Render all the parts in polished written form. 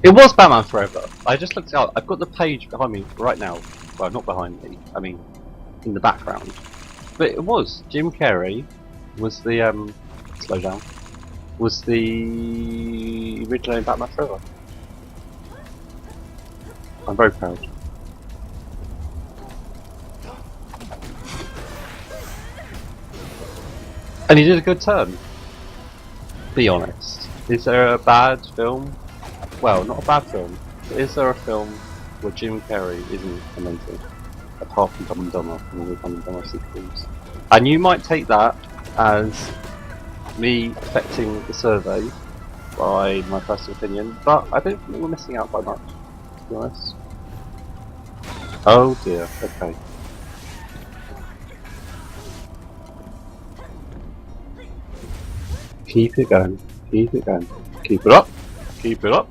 It was Batman Forever. I just looked it up. I've got the page behind me right now. Well, not behind me. I mean, in the background. But it was. Jim Carrey was the slow down. Was the original Batman Forever. I'm very proud. And he did a good turn. Be honest. Is there a bad film? Well, not a bad film. But is there a film where Jim Carrey isn't amazing? Apart from Dumb and Dumber and all the Dumb and Dumber sequels. And you might take that as me affecting the survey by my personal opinion, but I don't think we're missing out by much, to be honest. Oh dear, okay. Keep it going, keep it going. Keep it up, keep it up,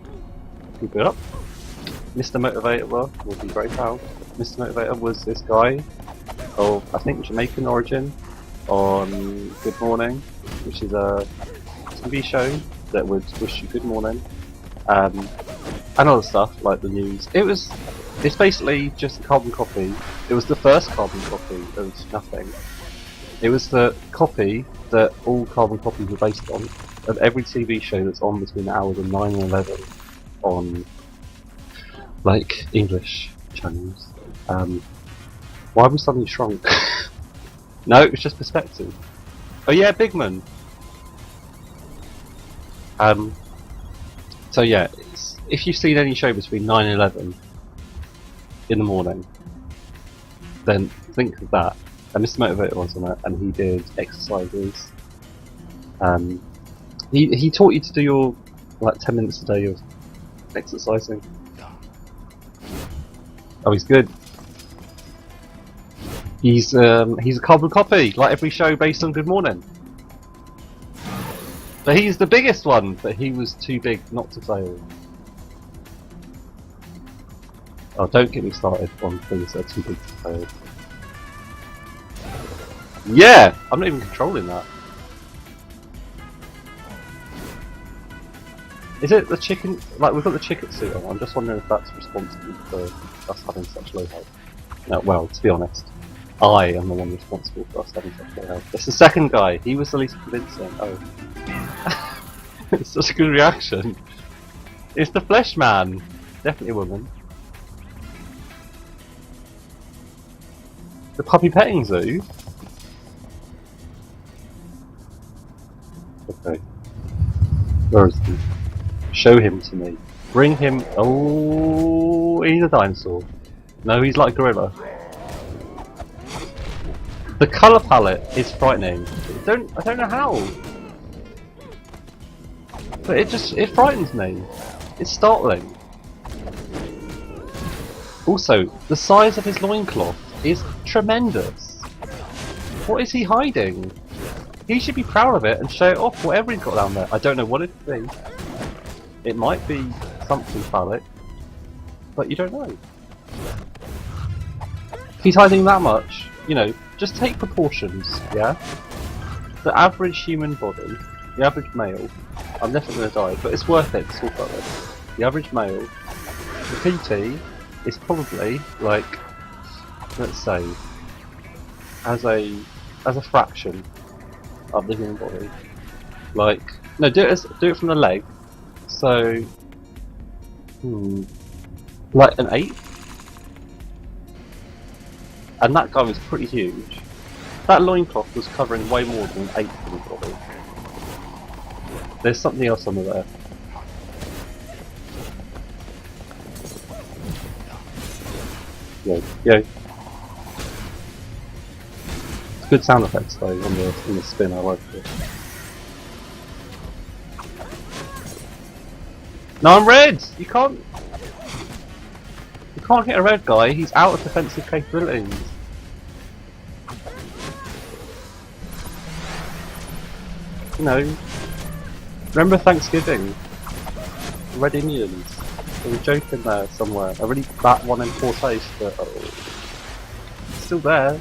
keep it up. Mr. Motivator will be very proud. Mr. Motivator was this guy of, I think, Jamaican origin on Good Morning, which is a TV show that would wish you good morning, and other stuff like the news. It's basically just a carbon copy. It was the first carbon copy of nothing. It was the copy that all carbon copies were based on, of every TV show that's on between the hours of 9 and 11 on, like, English channels. Why have we suddenly shrunk? No, it was just perspective. Oh yeah, Bigman! So yeah, if you've seen any show between 9 and 11 in the morning, then think of that. And Mr. Motivator was on it, and he did exercises. He taught you to do your, like, 10 minutes a day of exercising. Oh, he's good. He's a carbon copy, like every show based on Good Morning. But he's the biggest one, but he was too big not to fail. Oh, don't get me started on things that are too big to fail. Yeah! I'm not even controlling that. Is it the chicken? Like, we've got the chicken suit on. I'm just wondering if that's responsible for us having such low health. No, well, to be honest, I am the one responsible for us having such low health. It's the second guy. He was the least convincing. Oh. It's such a good reaction. It's the flesh man. Definitely a woman. The puppy petting zoo? Okay. Where is he? Show him to me. Bring him. Oh, he's a dinosaur. No, he's like a gorilla. The colour palette is frightening. I don't know how. But it frightens me. It's startling. Also, the size of his loincloth is tremendous. What is he hiding? He should be proud of it and show it off, whatever he's got down there. I don't know what it could be. It might be something phallic, but you don't know. If he's hiding that much, you know, just take proportions, yeah? The average human body, the average male, I'm definitely going to die, but it's worth it to talk about this. The average male, the PT, is probably, like, let's say, as a fraction of the human body. Like, no, do it from the leg. So, like an 8th? And that guy was pretty huge. That loincloth was covering way more than an 8th of his body. There's something else under there. Yo. It's good sound effects though on the spin, I like it. No, I'm red! You can't hit a red guy, he's out of defensive capabilities. You know, remember Thanksgiving? Red Indians. There's a joke in there somewhere. A really bad one in poor taste, but it's still there.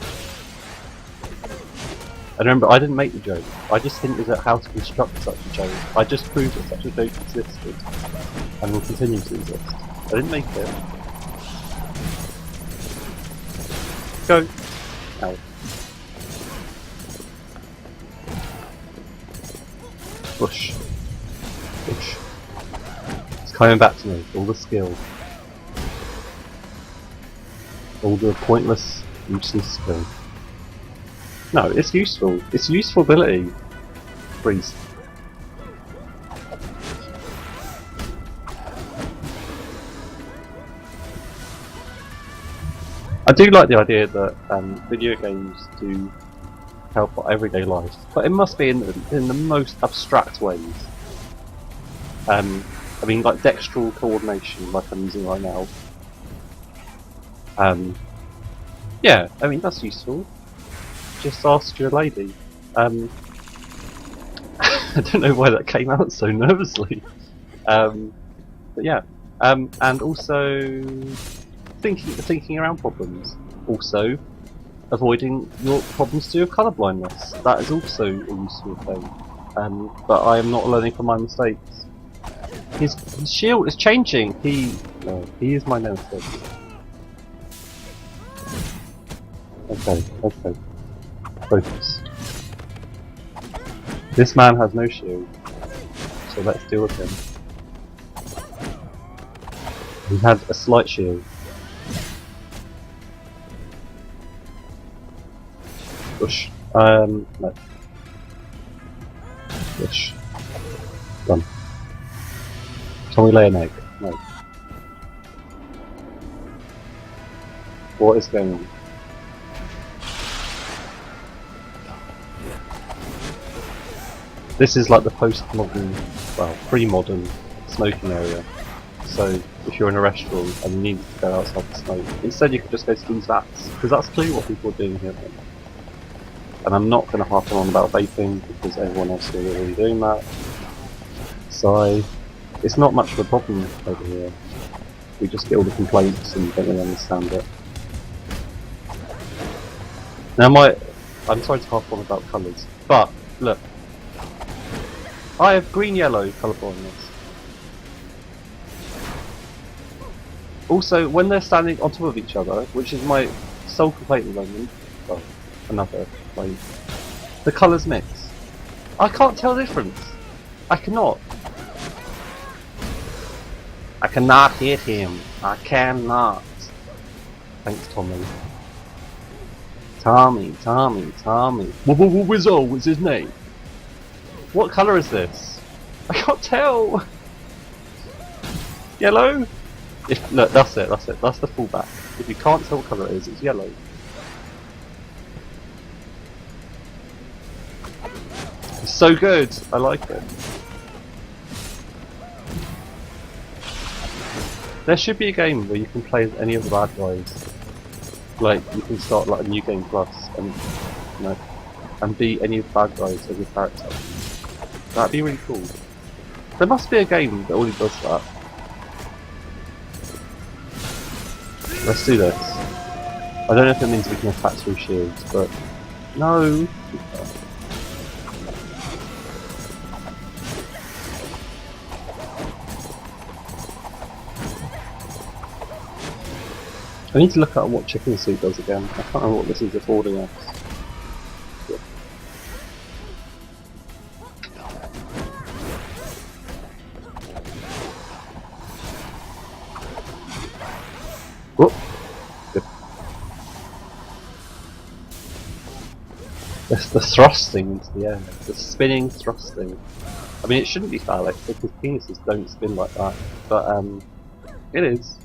And remember, I didn't make the joke. I just hinted at how to construct such a joke. I just proved that such a joke existed and will continue to exist. I didn't make it. Go. Ow. Push. Push. It's coming back to me. All the skill. All the pointless, useless skill. No, it's useful. It's a useful ability. Freeze. I do like the idea that video games do help our everyday lives, but it must be in the most abstract ways. I mean, like dextral coordination, like I'm using right now. Yeah, I mean that's useful. Just ask your lady. I don't know why that came out so nervously. But yeah, and also thinking around problems. Also, avoiding your problems to do with colour blindness. That is also a useful thing. But I am not learning from my mistakes. His shield is changing. He is my nemesis. Okay. Focus. This man has no shield, so let's deal with him. He had a slight shield. Push. No. Push. Done. Can we lay an egg? No. What is going on? This is like the post-modern, well, pre-modern smoking area. So if you're in a restaurant and you need to go outside to smoke, instead you could just go to these vats, because that's clearly what people are doing here. And I'm not going to harp on about vaping because everyone else is already doing that. So it's not much of a problem over here. We just get all the complaints and don't really understand it. Now I'm sorry to harp on about colours, but look. I have green-yellow colour blindness. Also, when they're standing on top of each other, which is my sole complaint at the moment, well, another complaint, the colours mix. I can't tell the difference. I cannot. I cannot hit him. I cannot. Thanks, Tommy. Tommy. Wizzo was his name. What colour is this? I can't tell! Yellow? Look, that's it. That's the fullback. If you can't tell what colour it is, it's yellow. It's so good! I like it. There should be a game where you can play as any of the bad guys. Like, you can start like a new game plus and, you know, and be any of the bad guys as your character. That'd be really cool. There must be a game that already does that. Let's do this. I don't know if it means we can attack through shields, but no. I need to look at what Chicken Soup does again. I can't remember what this is affording us. Whoop! Good. It's the thrusting into the air. The spinning thrusting. I mean, it shouldn't be phallic because penises don't spin like that, but it is.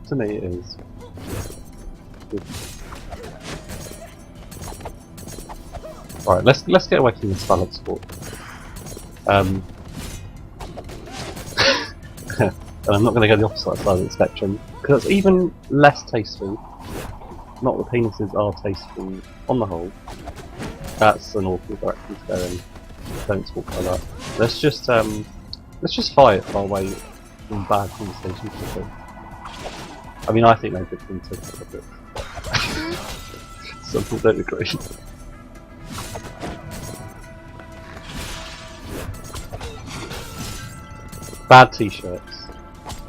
To me, it is. Good. Alright, let's get away from this phallic sport. And I'm not going to go the opposite side of the spectrum because it's even less tasteful. Not that penises are tasteful on the whole. That's an awful direction to go in. Don't talk like that. Let's just fight our way from bad conversations. I mean, I think they're good things to look at. Some people don't agree. Bad t-shirts.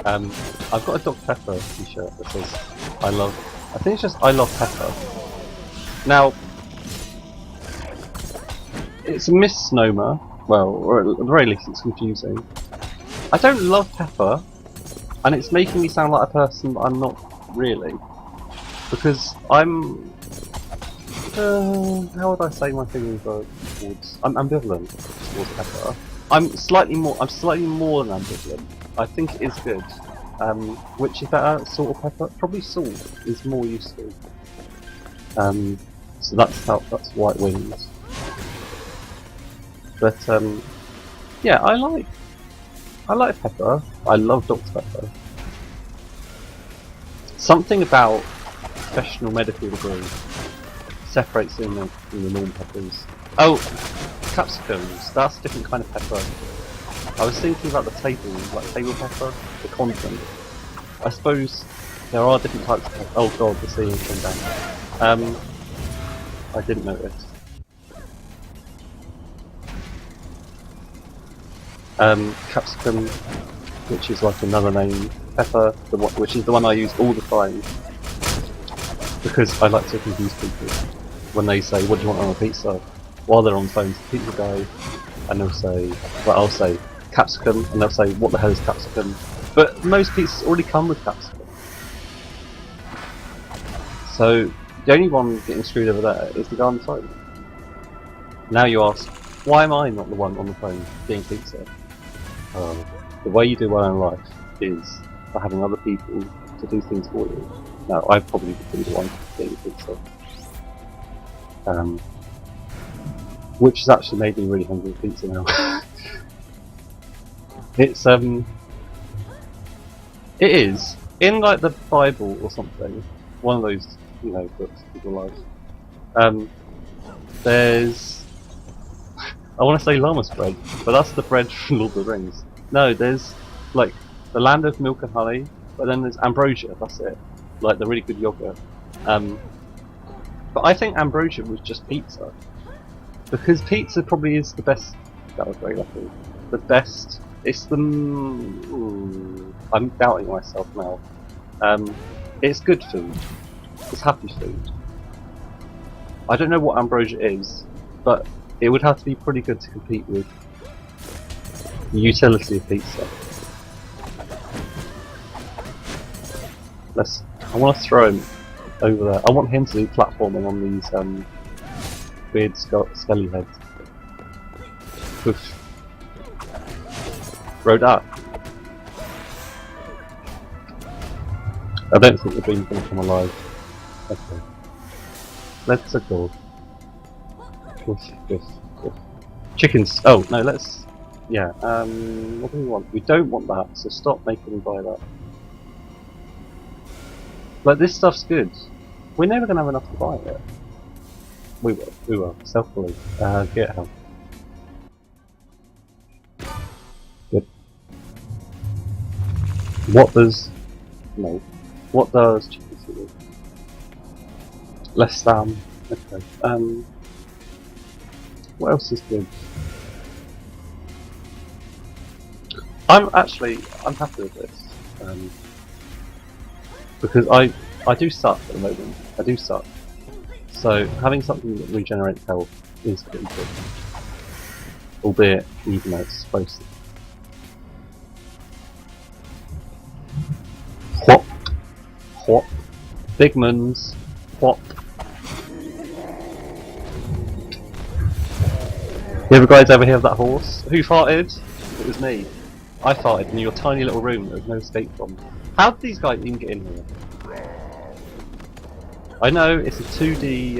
I've got a Dr. Pepper t-shirt that says I think it's just I love pepper. Now, it's a misnomer. Well, or at the very least it's confusing. I don't love pepper, and it's making me sound like a person that I'm not really. Because I'm... how would I say my feelings are towards... I'm ambivalent towards pepper. I'm slightly more than ambivalent. I think it is good. Which is better, salt or pepper? Probably salt is more useful. So that's why it wins. But yeah, I like pepper. I love Dr. Pepper. Something about professional medical degree separates them from the normal peppers. Oh, capsicums. That's a different kind of pepper. I was thinking about the table, like table pepper, the content. I suppose there are different types of pepper. Oh god, the ceiling came down. I didn't notice. Capsicum, which is like another name, pepper, which is the one I use all the time, because I like to confuse people when they say, "What do you want on a pizza?" While they're on the phone to the pizza guy, and they'll say, well, I'll say capsicum, and they'll say, "What the hell is capsicum?" But most pizzas already come with capsicum. So the only one getting screwed over there is the guy on the phone. Now you ask, why am I not the one on the phone getting pizza? The way you do well in life is by having other people to do things for you. Now, I'd probably be the one getting pizza. Which has actually made me really hungry for pizza now. It is in like the Bible or something, one of those, you know, books people like. There's, I want to say llama's bread, but that's the bread from Lord of the Rings. No, there's like the land of milk and honey, but then there's ambrosia. That's it, like the really good yogurt. But I think ambrosia was just pizza, because pizza probably is the best. That was very lucky. The best. It's the. I'm doubting myself now. It's good food. It's happy food. I don't know what ambrosia is, but it would have to be pretty good to compete with the utility of pizza. I want to throw him over there. I want him to do platforming on these weird skelly heads. Poof. Road up. I don't think the beam's going to come alive. Okay. Let's go. Chickens. Oh no, let's. Yeah. What do we want? We don't want that. So stop making me buy that. Like this stuff's good. We're never gonna have enough to buy it. We will. We will. Self-belief. Get help. Good. What does? No. What does chicken do? Less spam. Okay. What else is good? I'm happy with this. Because I do suck at the moment. I do suck. So having something that regenerates health is pretty good. Albeit even though it's supposed to. Whop. Whop. Bigmans. Whop. You ever guys ever hear of that horse? Who farted? It was me. I farted in your tiny little room that there's no escape from. How did these guys even get in here? I know it's a 2D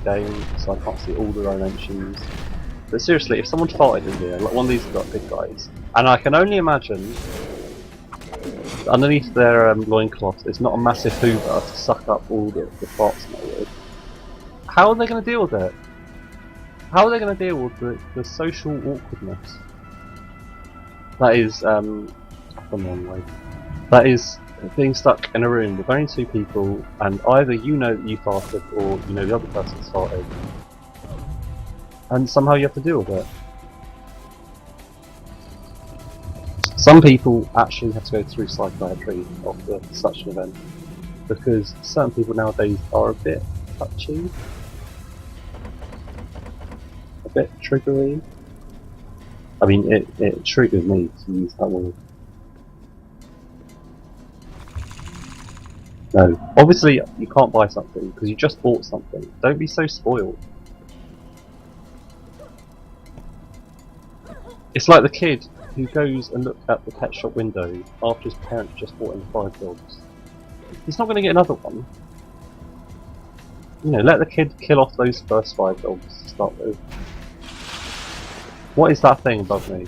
game, so I can't see all the dimensions. But seriously, if someone farted in here, like one of these have got big guys, and I can only imagine underneath their loincloth there's not a massive hoover to suck up all the farts in there with. How are they going to deal with it? How are they going to deal with the social awkwardness? That is, I've gone the wrong way. That is being stuck in a room with only two people, and either you know that you farted, or you know the other person's farted. And somehow you have to deal with it. Some people actually have to go through psychiatry after such an event, because certain people nowadays are a bit touchy, a bit triggery. I mean, it triggers me to use that word. No, obviously you can't buy something because you just bought something. Don't be so spoiled. It's like the kid who goes and looks at the pet shop window after his parents just bought him 5 dogs. He's not going to get another one. You know, let the kid kill off those first 5 dogs to start with. What is that thing above me?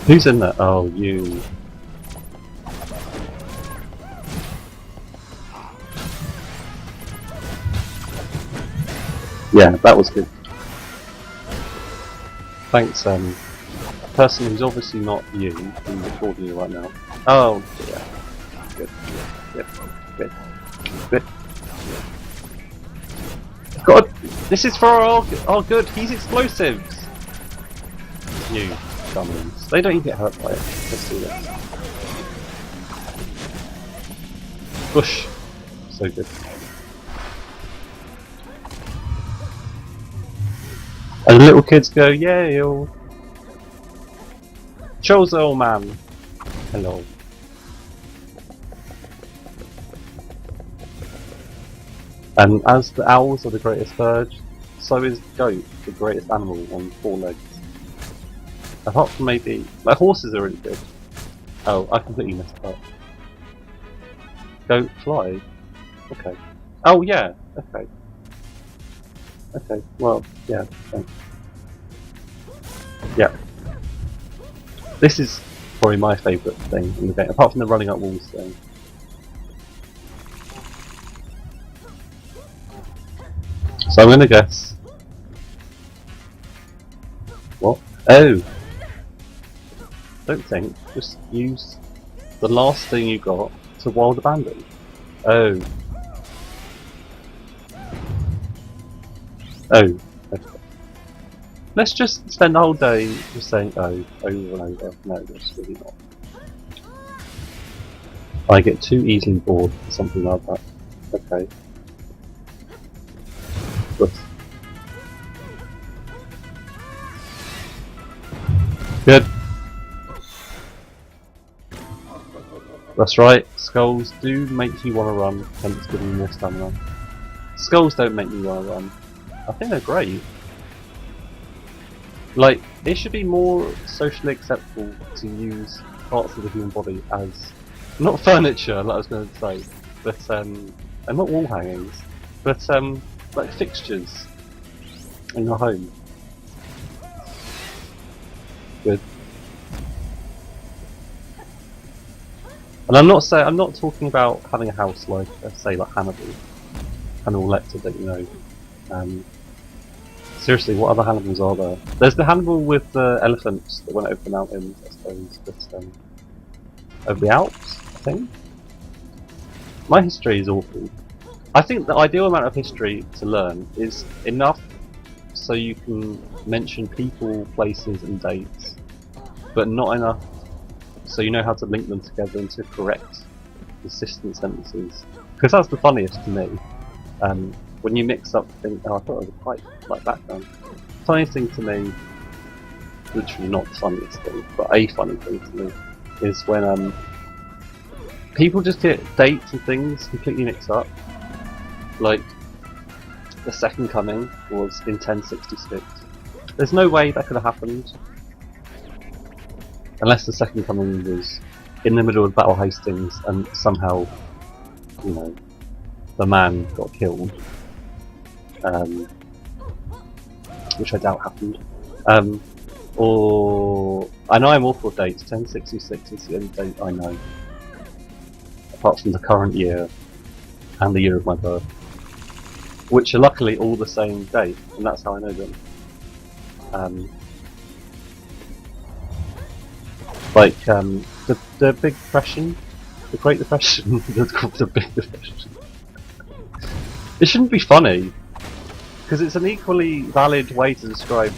Who's in there? Oh, you. Yeah, that was good. Thanks, person who's obviously not you, who's recording you right now. Oh, yeah. Good, good, good, good. God, this is for our good. He's explosives. You dummies. They don't even get hurt by it. Let's do this. Push. So good. And the little kids go, yay, yo. Chozo, man. Hello. And as the owls are the greatest bird, so is goat the greatest animal on 4 legs. Apart from maybe, like, horses are really good. Oh, I completely messed up. Goat fly? Okay. Oh yeah, okay. Okay, well, yeah, thanks. Yeah. This is probably my favourite thing in the game, apart from the running up walls thing. So I'm gonna guess. What? Oh! Don't think, just use the last thing you got to wild abandon. Oh. Oh. Okay. Let's just spend the whole day just saying oh over and over. No, that's really not. I get too easily bored for something like that. Okay. Good. Good. That's right, skulls do make you want to run, and it's giving you more stamina. Skulls don't make me want to run. I think they're great. Like, it should be more socially acceptable to use parts of the human body as, not furniture, like I was going to say, but, and not wall hangings, but, like fixtures in your home. Good. And I'm not talking about having a house like, say, like Hannibal Lecter that you know. Seriously, what other Hannibals are there? There's the Hannibal with the elephants that went over the mountains, I suppose, but over the Alps, I think. My history is awful. I think the ideal amount of history to learn is enough so you can mention people, places, and dates, but not enough so you know how to link them together into correct, consistent sentences. Because that's the funniest to me. When you mix up things, oh, I thought it was a pipe, like background. The funniest thing to me, literally not the funniest thing, but a funny thing to me, is when people just get dates and things completely mixed up. Like, the Second Coming was in 1066. There's no way that could have happened. Unless the Second Coming was in the middle of Battle Hastings and somehow, you know, the man got killed. Which I doubt happened. Or I know I'm awful at dates. 1066 is the only date I know, apart from the current year and the year of my birth, which are luckily all the same date, and that's how I know them. Like the Big Depression, the Great Depression, the Big Depression. It shouldn't be funny, because it's an equally valid way to describe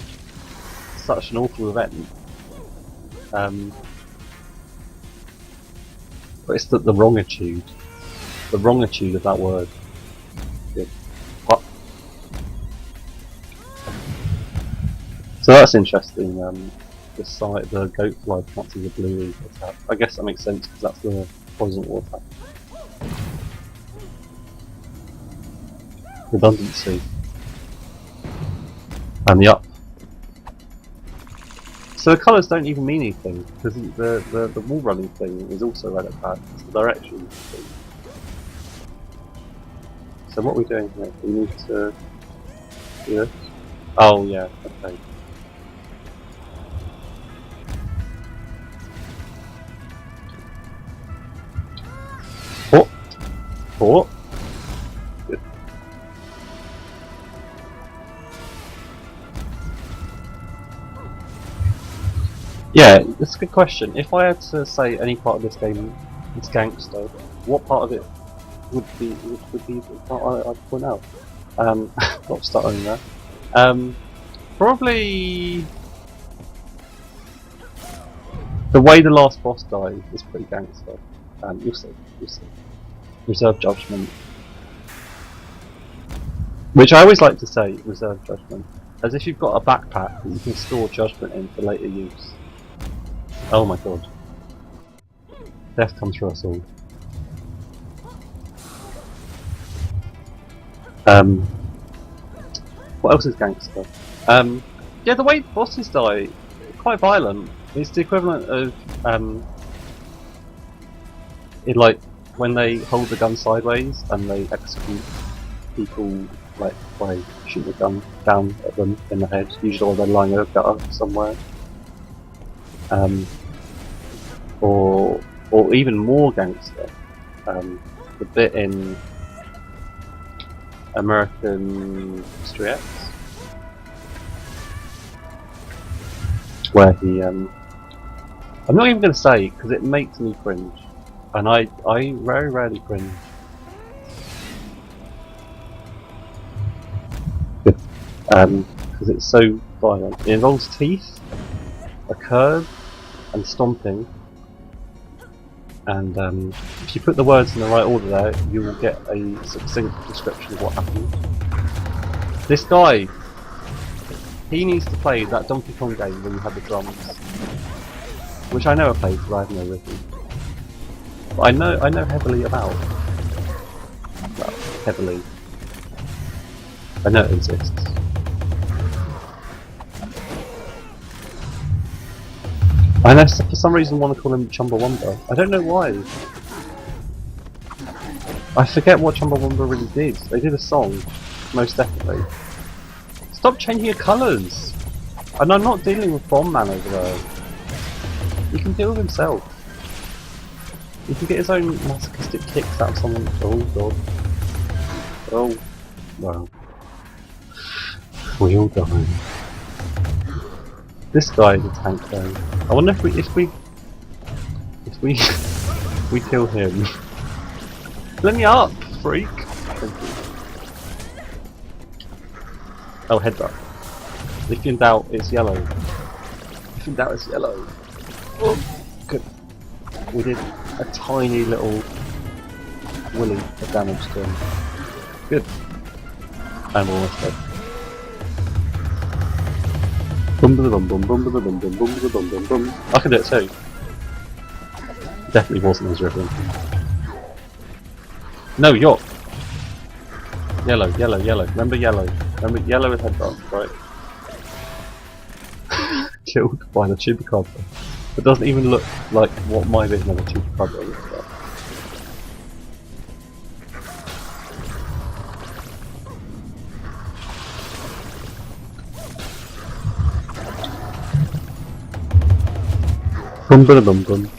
such an awful event. But it's the wrongitude. The wrongitude of that word. Good. What? So that's interesting. The site, the goat fly fancies a blue attack. I guess that makes sense because that's the poison water attack. Redundancy. And the up. So the colours don't even mean anything because the wall running thing is also red at back. It's the direction thing. So what are we doing here? We need to do this. Oh yeah, okay. Oh! Oh! Good. Yeah, that's a good question. If I had to say any part of this game is gangster, what part of it would be the part I'd point out? Not stuttering there. Probably the way the last boss dies is pretty gangster. You'll see. Reserve judgment, which I always like to say, reserve judgment, as if you've got a backpack that you can store judgment in for later use. Oh my god. Death comes for us all. What else is gangster? Yeah, the way bosses die, quite violent. It's the equivalent of like when they hold the gun sideways and they execute people like by shooting the gun down at them in the head, usually while they're lying over gutter somewhere. Or even more gangster, the bit in American History X where he I'm not even going to say because it makes me cringe, and I very rarely cringe. Good. Because it's so violent. It involves teeth, a curve, and stomping. And if you put the words in the right order there, you will get a succinct description of what happened. This guy, he needs to play that Donkey Kong game where you had the drums, which I never played because I have no rhythm. But I know heavily about. Well, heavily. I know it exists. I know for some reason want to call him Chumbawamba. I don't know why. I forget what Chumbawamba really did. They did a song, most definitely. Stop changing your colours! And I'm not dealing with Bomb Man over there. He can deal with himself. He can get his own masochistic kicks out of someone. Oh god. Oh. Well. We all die. This guy is a tank though. I wonder if we we kill him. Let me up, freak! Thank you. Oh, headbutt. If in doubt, it's yellow. If in doubt, it's yellow. Oh, good. We did a tiny little willy of damage to him. Good. I'm almost dead. Bum ba bum bum bum bum bum bum bum bum bum bum. I can do it too. Definitely wasn't his ribbon. No, you're yellow, yellow, yellow. Remember yellow. Remember yellow is headbutt, right? Killed by the chupacabra. It doesn't even look like what my version of a chupacabra looks like. Bum ba bum bum.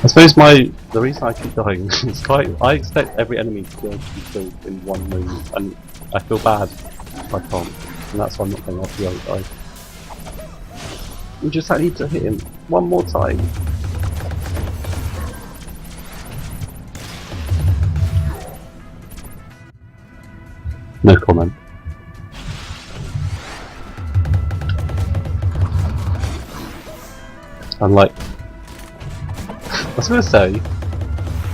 I suppose the reason I keep dying is I expect every enemy to be able to be killed in one move, and I feel bad if I can't, and that's why I'm not going after the other guy. We just need to hit him one more time. No comment. I'm like, I was gonna say,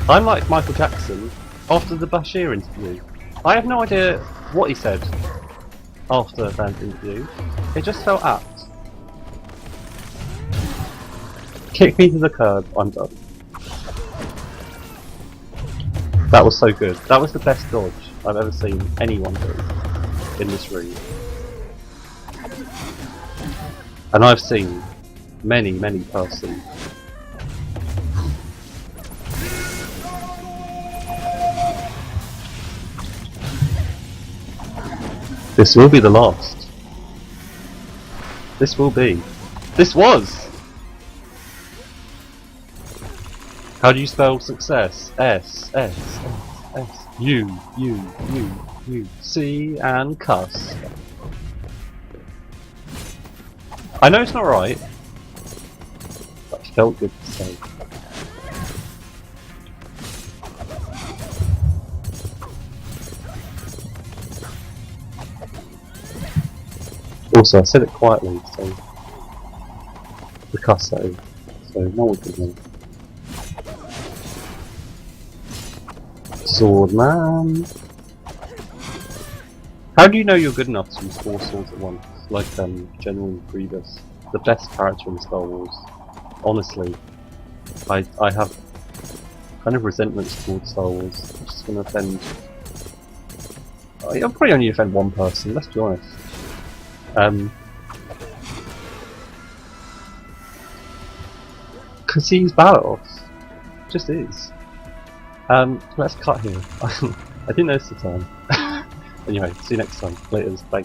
I'm like Michael Jackson after the Bashir interview. I have no idea what he said after that interview. It just felt apt. Kick me to the curb, I'm done. That was so good. That was the best dodge I've ever seen anyone do in this ring. And I've seen many, many persons. This will be the last. This will be. This was! How do you spell success? S, S, S, S. U, C, and cuss. I know it's not right, but it felt good to say. Also, I said it quietly, so the cuss that is, so no one can hear. Sword man. How do you know you're good enough to use 4 swords at once? Like General Grievous, the best character in Star Wars. Honestly, I have kind of resentments towards Star Wars. I'm just gonna offend. I'll probably only offend one person. Let's be honest. Because he's Balaros. Just is. Let's cut here. I didn't notice the time. Anyway, see you next time. Later. Bye.